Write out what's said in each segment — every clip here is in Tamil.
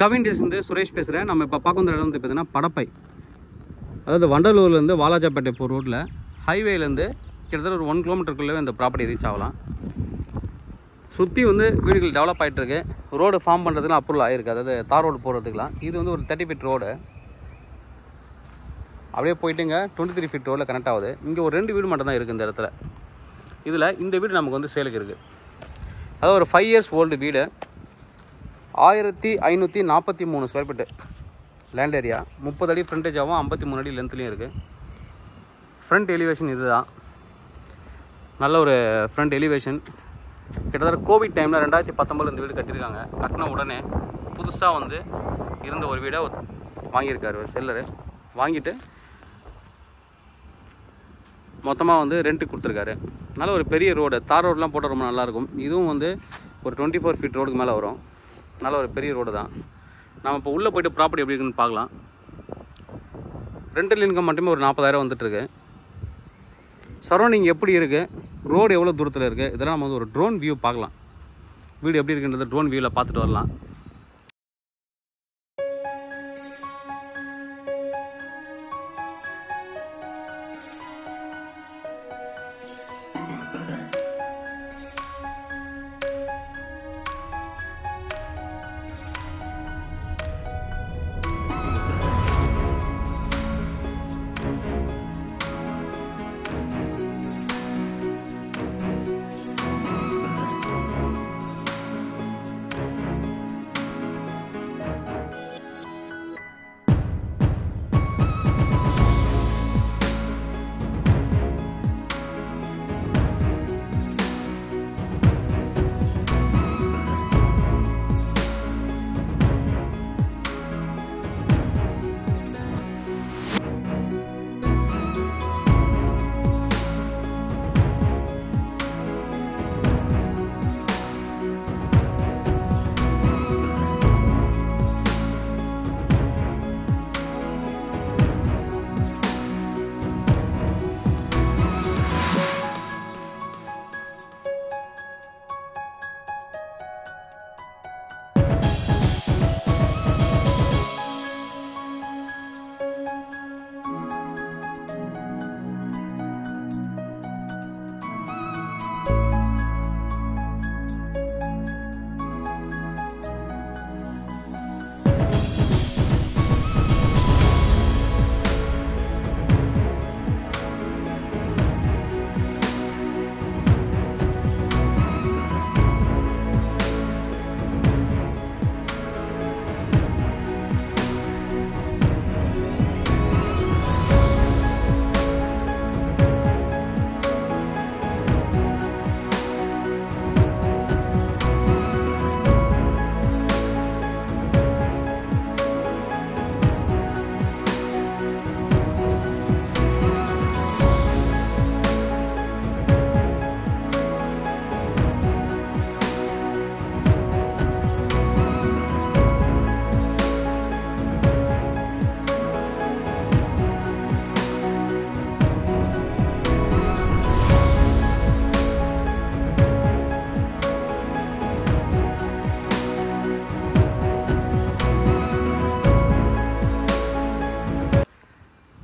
கவின்டேஸ்லேருந்து சுரேஷ் பேசுகிறேன். நம்ம இப்போ பார்க்க வந்த இடம் வந்து பார்த்தீங்கன்னா படப்பை, அதாவது வண்டலூர்லேருந்து வாலாஜாப்பேட்டை போகிற ரோட்டில் ஹைவேலேருந்து கிட்டத்தட்ட ஒரு 1 கிலோமீட்டருக்குள்ளே இந்த ப்ராப்பர்ட்டி ரீச் ஆகலாம். சுற்றி வந்து வீடுகள் டெவலப் ஆகிட்டுருக்கு. ரோடு ஃபார்ம் பண்ணுறதுக்குலாம் அப்ரூவல் ஆகிருக்கு, அதாவது தார் ரோடு போகிறதுக்குலாம். இது வந்து ஒரு 30 ஃபீட் ரோடு, அப்படியே போயிட்டுங்க 23 ஃபீட் ரோடில் கனெக்ட் ஆகுது. இங்கே ஒரு 2 வீடு மட்டும் தான் இருக்குது இந்த இடத்துல. இதில் இந்த வீடு நமக்கு வந்து சேலுக்கு இருக்குது. அதாவது ஒரு 5 இயர்ஸ் ஓல்டு வீடு, 1543 ஸ்கொயர் ஃபீட்டு லேண்ட் ஏரியா, 30 அடி ஃப்ரண்டேஜாகவும் 53 அடி லென்த்லேயும் இருக்குது. ஃப்ரண்ட் எலிவேஷன் இது தான், நல்ல ஒரு ஃப்ரண்ட் எலிவேஷன். கிட்டத்தட்ட கோவிட் டைமில் 2019 இந்த வீடு கட்டியிருக்காங்க. கட்டின உடனே புதுசாக வந்து இருந்த ஒரு வீடை வாங்கியிருக்காரு ஒரு செல்லரு. வாங்கிட்டு மொத்தமாக வந்து ரெண்ட்டுக்கு கொடுத்துருக்காரு. நல்ல ஒரு பெரிய ரோடு, தார் ரோடெலாம் போட்டால் ரொம்ப நல்லாயிருக்கும். இதுவும் வந்து ஒரு 24 ஃபீட் ரோடுக்கு மேலே வரும். நல்ல ஒரு பெரிய ரோடு தான். நம்ம இப்போ உள்ளே போய்ட்டு ப்ராப்பர்ட்டி எப்படி இருக்குன்னு பார்க்கலாம். ரெண்டல் இன்கம் மட்டுமே ஒரு 40,000 வந்துட்டுருக்கு. சரௌண்டிங் எப்படி இருக்குது, ரோடு எவ்வளோ தூரத்தில் இருக்குது, இதெல்லாம் நம்ம வந்து ஒரு ட்ரோன் வியூ பார்க்கலாம். வீடு எப்படி இருக்குன்றது ட்ரோன் வியூவில் பார்த்துட்டு வரலாம்.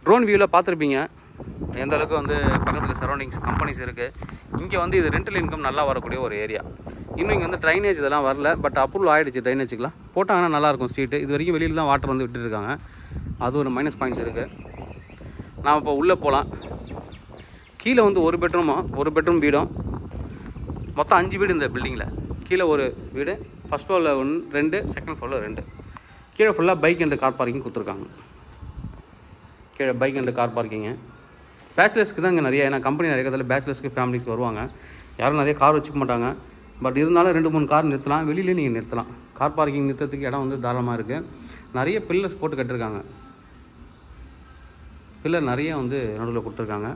ட்ரோன் வியூவில் பார்த்துருப்பீங்க எந்த அளவுக்கு வந்து பக்கத்தில் சரௌண்டிங்ஸ் கம்பெனிஸ் இருக்குது. இங்கே வந்து இது ரெண்டல் இன்கம் நல்லா வரக்கூடிய ஒரு ஏரியா. இன்னும் இங்கே வந்து ட்ரைனேஜ் இதெல்லாம் வரல, பட் அப்ரூவல் ஆகிடுச்சு. ட்ரைனேஜுக்கெலாம் போட்டாங்கன்னா நல்லாயிருக்கும். ஸ்ட்ரீட்டு இது வரைக்கும் வெளியில் தான் வாட்டர் வந்து விட்டுருக்காங்க. அது ஒரு மைனஸ் பாயிண்ட்ஸ் இருக்குது. நாம் இப்போ உள்ளே போகலாம். கீழே வந்து ஒரு பெட்ரூம் வீடும், மொத்தம் 5 வீடு இந்த பில்டிங்கில். கீழே ஒரு வீடு, ஃபஸ்ட் ஃப்ளோரில் 1, 2, செகண்ட் ஃப்ளோரில் 2. கீழே ஃபுல்லாக பைக் அண்ட் கார் பார்க்கிங் கொடுத்துருக்காங்க. கீழே பைக் அண்ட் கார் பார்க்கிங்கு பேச்சுலர்ஸ்க்கு தான் இங்கே நிறைய. ஏன்னா கம்பெனி நிறைய இடத்துல பேச்சுலர்ஸ்க்கு ஃபேமிலிக்கு வருவாங்க. யாரும் நிறைய கார் வச்சுக்க மாட்டாங்க. பட் இருந்தாலும் 2-3 கார் நிறுத்தலாம். வெளியிலே நீங்கள் நிறுத்தலாம். கார் பார்க்கிங் நிறுத்தத்துக்கு இடம் வந்து தாராளமாக இருக்குது. நிறைய பில்லர்ஸ் போட்டு கட்டிருக்காங்க. பில்லர் நிறைய வந்து நடுவில் கொடுத்துருக்காங்க.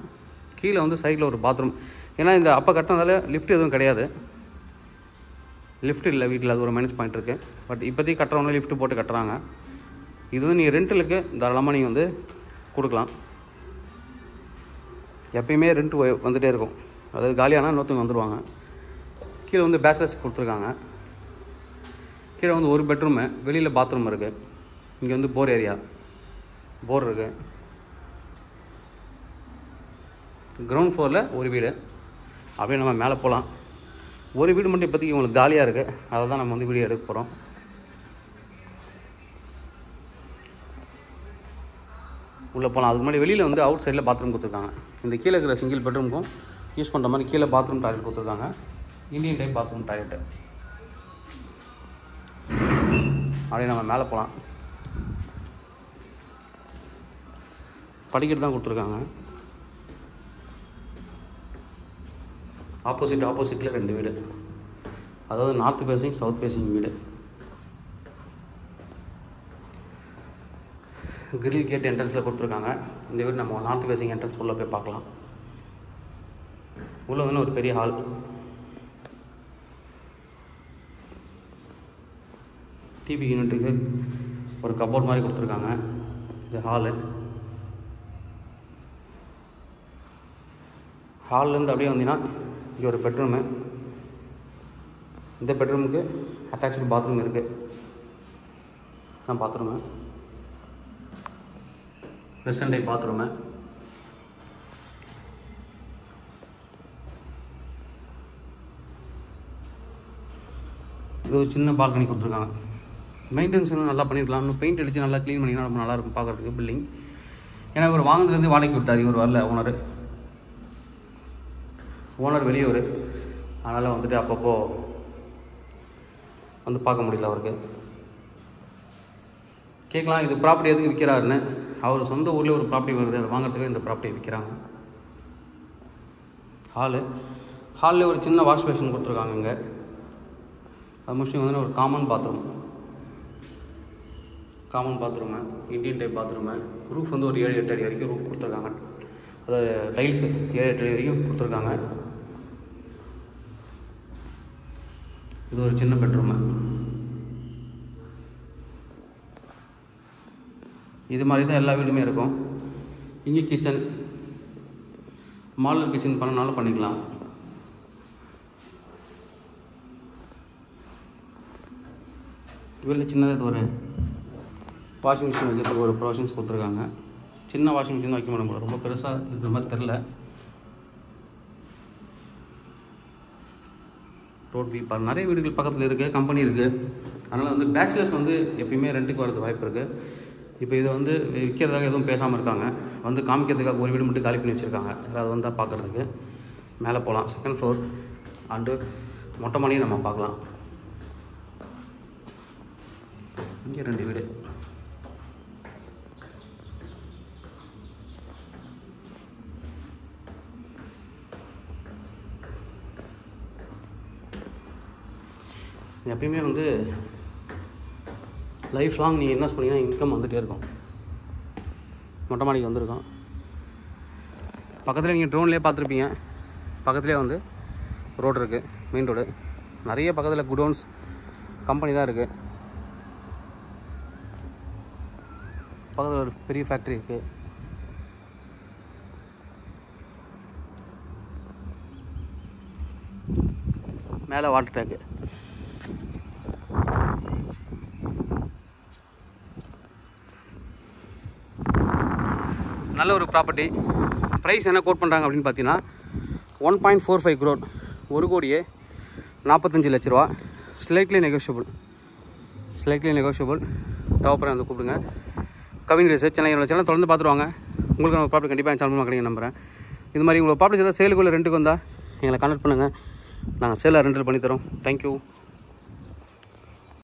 கீழே வந்து சைடில் ஒரு பாத்ரூம். ஏன்னா இந்த அப்போ கட்டினதால லிஃப்ட் எதுவும் கிடையாது. லிஃப்ட் இல்லை வீட்டில், அது ஒரு மைனஸ் பாயிண்ட் இருக்குது. பட் இப்போதைக்கு கட்டுறவங்க லிஃப்ட் போட்டு கட்டுறாங்க. இது வந்து நீங்கள் ரெண்டலுக்கு தாராளமாக நீங்கள் வந்து கொடுக்கலாம். எப்பயுமே ரெண்ட் வந்துகிட்டே இருக்கும். அதாவது காலியானால் இன்னொருத்தவங்க வந்துடுவாங்க. கீழே வந்து பேச்சுலர்ஸ் கொடுத்துருக்காங்க. கீழே வந்து ஒரு பெட்ரூமு, வெளியில் பாத்ரூம் இருக்குது. இங்கே வந்து போர் ஏரியா, போர் இருக்குது. கிரவுண்ட் ஃப்ளோரில் ஒரு வீடு. அப்படியே நம்ம மேலே போகலாம். ஒரு வீடு மட்டும் இப்போதைக்கு உங்களுக்கு காலியாக இருக்குது, அதை தான் நம்ம வந்து வீடியோ எடுக்க போகிறோம். உள்ளே போகலாம். அதுக்கு முன்னாடி வெளியில் வந்து அவுட் சைடில் பாத்ரூம் கொடுத்துருக்காங்க. இந்த கீழே இருக்கிற சிங்கிள் பெட்ரூமுக்கும் யூஸ் பண்ணுற மாதிரி கீழே பாத்ரூம் டாய்லெட் கொடுத்துருக்காங்க. Indian type bathroom toilet. அப்படியே நம்ம மேலே போகலாம். படிக்கட்டு தான் கொடுத்துருக்காங்க. ஆப்போசிட்டில் 2 வீடு, அதாவது நார்த் ஃபேஸிங் சவுத் ஃபேஸிங் வீடு. கிரில் கேட் என்ட்ரன்ஸில் கொடுத்துருக்காங்க. இந்த வீடு நம்ம நார்த் ஃபேஸிங் என்ட்ரன்ஸ் உள்ளே போய் பார்க்கலாம். உள்ளே வந்து ஒரு பெரிய ஹால், டிவி யூனிட்டுக்கு ஒரு கபோர்ட் மாதிரி கொடுத்துருக்காங்க. இது ஹால்லேருந்து அப்படியே வந்தீங்கன்னா இங்கே ஒரு பெட்ரூமு. இந்த பெட்ரூமுக்கு அட்டாச்சு பாத்ரூம் இருக்குது. தான் பாத்ரூமு, வெஸ்டர்ன் டைப் பாத்ரூமு. இது ஒரு சின்ன பால்கனி கொடுத்துருக்காங்க. மெயின்டெனன்ஸ் இன்னும் நல்லா பண்ணியிருக்கலாம். இன்னும் பெயிண்ட் அடித்து நல்லா க்ளீன் பண்ணிங்கன்னா ரொம்ப நல்லாயிருக்கும் பார்க்குறதுக்கு பில்டிங். ஏன்னா இவர் வாங்கினதுலேருந்து வாடகைக்கு விட்டார். இவர் வரல, ஓனர் வெளியூர். அதனால் வந்துட்டு அப்பப்போ வந்து பார்க்க முடியல அவருக்கு. கேட்கலாம் இது ப்ராப்பர்ட்டி எதுக்கு விற்கிறாருன்னு. அவர் சொந்த ஊரில் ஒரு ப்ராப்பர்ட்டி வருது, அதை வாங்குறதுக்கு இந்த ப்ராப்பர்ட்டியை விற்கிறாங்க. ஹாலில் ஒரு சின்ன வாஷ் பேஷன் கொடுத்துருக்காங்க. இங்கே அது முடிச்சு வந்து ஒரு common bathroom, Indian type bathroom. Roof வந்து ஒரு 7-8 அடி வரைக்கும் ரூஃப் கொடுத்துருக்காங்க. அதாவது டைல்ஸு 7-8 அடி வரைக்கும் கொடுத்துருக்காங்க. இது ஒரு சின்ன பெட்ரூமு. இது மாதிரி தான் எல்லா வீடுமே இருக்கும். இங்கே கிச்சன், மாடலர் கிச்சன் பண்ணனாலும் பண்ணிக்கலாம். இதில் சின்னதாக ஒரு வாஷிங் மிஷின் வைக்கிறதுக்கு ஒரு ப்ரொவிஷன்ஸ் கொடுத்துருக்காங்க. சின்ன வாஷிங் மிஷின் வைக்க முடியும், ரொம்ப பெருசாக இருக்கிற மாதிரி தெரில. ரோட் வியூ பாருங்கள். நிறைய வீடுகள் பக்கத்தில் இருக்குது, கம்பெனி இருக்குது. அதனால் வந்து பேச்சுலர்ஸ் வந்து எப்பயுமே ரெண்ட்டுக்கு வரது வாய்ப்பு இருக்குது. இப்போ இதை வந்து விற்கிறதாக எதுவும் பேசாமல் இருக்காங்க. வந்து காமிக்கிறதுக்காக ஒரு வீடு மட்டும் காலி பண்ணி வச்சுருக்காங்க. அதை வந்து தான் பார்க்குறதுக்கு மேலே போகலாம். செகண்ட் ஃப்ளோர் அண்டு மொட்டை மாடியும் நம்ம பார்க்கலாம். இங்கே 2 வீடு. எப்பயுமே வந்து லைஃப் லாங் நீங்கள் இன்வெஸ்ட் பண்ணிங்கன்னா இன்கம் வந்துகிட்டே இருக்கும். மொட்டை மாடிக்கு வந்திருக்கோம். பக்கத்தில் நீங்கள் ட்ரோன்லேயே பார்த்துருப்பீங்க. பக்கத்துலேயே வந்து ரோடு இருக்குது, மெயின் ரோடு. நிறைய பக்கத்தில் குடோன்ஸ் கம்பெனி தான் இருக்குது. பக்கத்தில் ஒரு பெரிய ஃபேக்ட்ரி இருக்குது. மேலே வாட்டர் டேங்கு. நல்ல ஒரு ப்ராப்பர்ட்டி. ப்ரைஸ் என்ன கோட் பண்ணுறாங்க அப்படின்னு பார்த்தீங்கன்னா 1.45 crore, 1,45 லட்ச ரூபா. Slightly negotiable. தேவைப்படுற வந்து கூப்பிடுங்க. கவின் ரிசர்ச் சென்னை சேனல் தொடர்ந்து பார்த்துருவாங்க. உங்களுக்கு நம்ம ப்ராப்பர்ட்டி கண்டிப்பாக என் சேனல் கிடைக்கும் நம்புகிறேன். இது மாதிரி உங்களை ப்ராப்பர்ட்டி ஏதாவது சேலுக்குள்ள ரெண்ட்டுக்கு வந்தால் எங்களை கான்டாக்ட் பண்ணுங்கள். நாங்கள் சேலாக ரெண்டல் பண்ணித்தரோம். தேங்க்யூ.